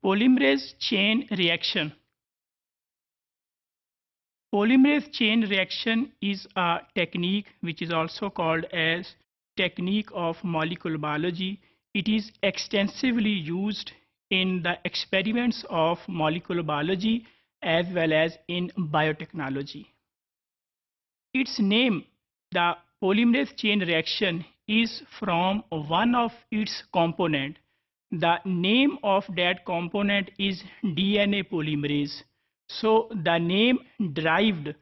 Polymerase chain reaction. Polymerase chain reaction is a technique which is also called as technique of molecular biology. It is extensively used in the experiments of molecular biology as well as in biotechnology. Its name, the polymerase chain reaction, is from one of its component. The name of that component is DNA polymerase. So the name derived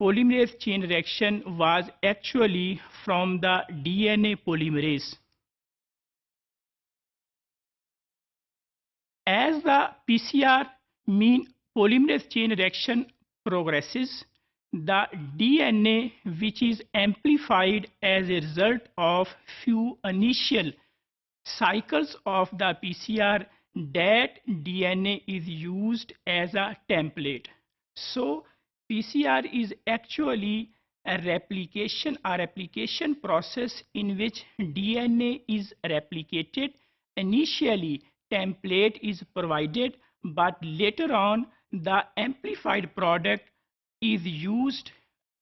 polymerase chain reaction was actually from the DNA polymerase. As the PCR mean polymerase chain reaction progresses, the DNA which is amplified as a result of few initial cycles of the PCR, that DNA is used as a template. So PCR is actually a replication process in which DNA is replicated. Initially template is provided, but later on the amplified product is used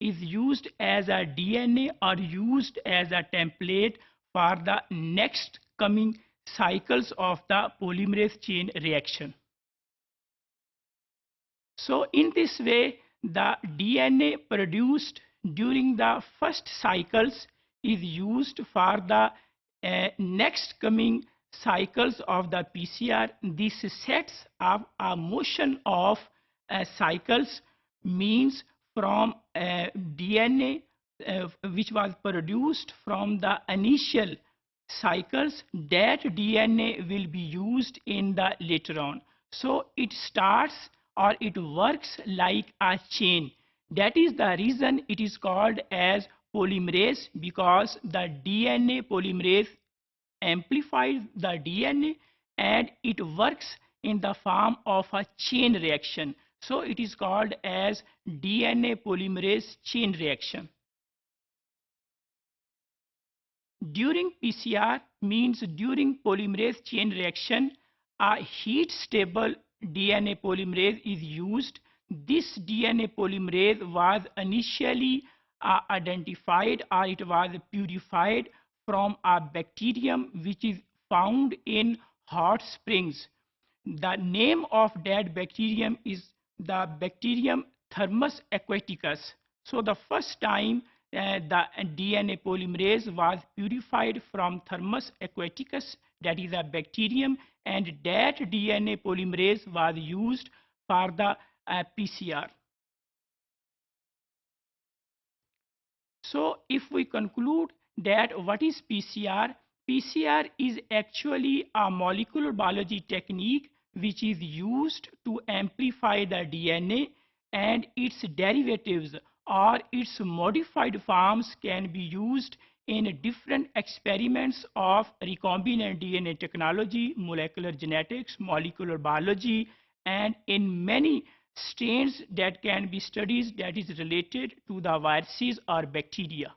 as a DNA or used as a template for the next coming cycles of the polymerase chain reaction. So in this way, the DNA produced during the first cycles is used for the next coming cycles of the PCR. This sets up a motion of cycles, means from DNA which was produced from the initial cycles, that DNA will be used in the later on. So it starts or it works like a chain. That is the reason it is called as polymerase, because the DNA polymerase amplifies the DNA and it works in the form of a chain reaction. So it is called as DNA polymerase chain reaction. During PCR, means during polymerase chain reaction, a heat stable DNA polymerase is used. This DNA polymerase was initially identified, or it was purified from a bacterium which is found in hot springs. The name of that bacterium is the bacterium Thermus aquaticus. So the first time the DNA polymerase was purified from Thermus aquaticus, that is a bacterium, and that DNA polymerase was used for the PCR. So if we conclude that what is PCR? PCR is actually a molecular biology technique which is used to amplify the DNA, and its derivatives or its modified forms can be used in different experiments of recombinant DNA technology, molecular genetics, molecular biology, and in many strains that can be studied that is related to the viruses or bacteria.